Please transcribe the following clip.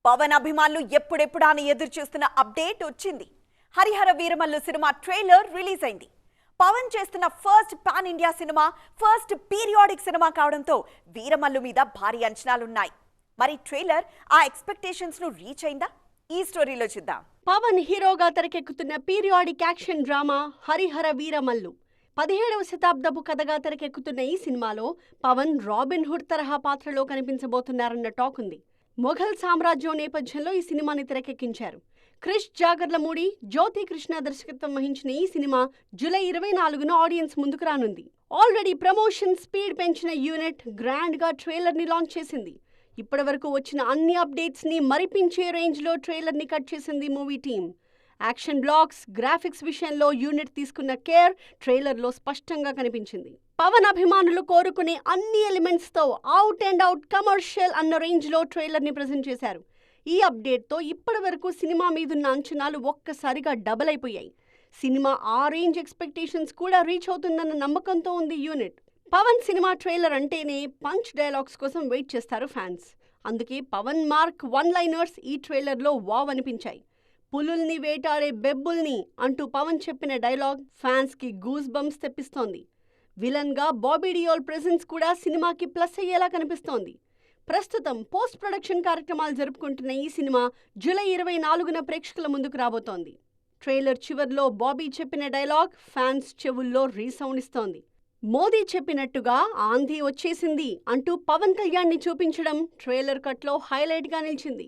పవన్ అభిమానులు ఎప్పుడెప్పుడా అని ఎదురు చూస్తున్న అప్డేట్ వచ్చింది. Harihara Veeramallu cinema trailer release అయింది. పవన్ చేస్తున్న first pan India cinema, first periodic cinema కావడంతో వీరమల్లు మీద భారీ అంచనాలున్నాయి. మరి ట్రైలర్ ఆ ఎక్స్పెక్టేషన్స్ ను రీచ్ అయిందా? ఈ స్టోరీలో చూద్దాం. పవన్ హీరోగా తెరకెక్కుతున్న periodic action drama Harihara Veeramallu 17వ శతాబ్దపు కథగా తెరకెక్కుతున్న ఈ సినిమాలో పవన్ రాబిన్ హుడ్ తరహా పాత్రలో కనిపించబోతున్నారన్న టాక్ ఉంది. మొఘల్ సామ్రాజ్యం నేపథ్యంలో ఈ సినిమాని తెరకెక్కించారు. క్రిష్ జాగర్లమూడి, జ్యోతి కృష్ణ దర్శకత్వం వహించిన ఈ సినిమా జూలై 24న ఆడియన్స్ ముందుకు రానుంది. ఆల్రెడీ ప్రమోషన్ స్పీడ్ పెంచిన యూనిట్ గ్రాండ్ గా ట్రైలర్ ని లాంచ్ చేసింది. ఇప్పటివరకు వచ్చిన అన్ని అప్డేట్స్ ని మరిపించే రేంజ్ లో ట్రైలర్ ని కట్ చేసింది movie team. Action blocks, graphics విషయంలో యూనిట్ తీసుకున్న కేర్ ట్రైలర్ లో స్పష్టంగా కనిపించింది. పవన్ అభిమానులు కోరుకునే అన్ని ఎలిమెంట్స్ తో అవుట్ అండ్ అవుట్ కమర్షియల్ అన్న రేంజ్ లో ట్రైలర్ ని ప్రెజెంట్ చేశారు. ఈ అప్డేట్ తో ఇప్పటి వరకు సినిమా మీదున్న అంచనాలు ఒక్కసారిగా డబుల్ అయిపోయాయి. సినిమా ఆ రేంజ్ ఎక్స్పెక్టేషన్స్ కూడా రీచ్ అవుతుందన్న నమ్మకంతో ఉంది యూనిట్. పవన్ సినిమా ట్రైలర్ అంటేనే పంచ్ డైలాగ్స్ కోసం వెయిట్ చేస్తారు ఫ్యాన్స్. అందుకే పవన్ మార్క్ వన్ లైనర్స్ ఈ ట్రైలర్ లో వావ్ అనిపించాయి. పులుల్ని వేటాడే బెబ్బుల్ని అంటూ పవన్ చెప్పిన డైలాగ్ ఫ్యాన్స్ కి గూస్ బంప్స్ తెప్పిస్తోంది. విలన్ గా బాబీ డియోల్ ప్రెజెన్స్ కూడా సినిమాకి ప్లస్ అయ్యేలా కనిపిస్తోంది. ప్రస్తుతం పోస్ట్ ప్రొడక్షన్ కార్యక్రమాలు జరుపుకుంటున్న ఈ సినిమా జూలై 24న ప్రేక్షకుల ముందుకు రాబోతోంది. ట్రైలర్ చివర్లో బాబీ చెప్పిన డైలాగ్ ఫ్యాన్స్ చెవుల్లో రీసౌండ్ ఇస్తోంది. మోదీ చెప్పినట్టుగా ఆంధీ వచ్చేసింది అంటూ పవన్ కళ్యాణ్ ని చూపించడం ట్రైలర్ కట్లో హైలైట్ గా నిలిచింది.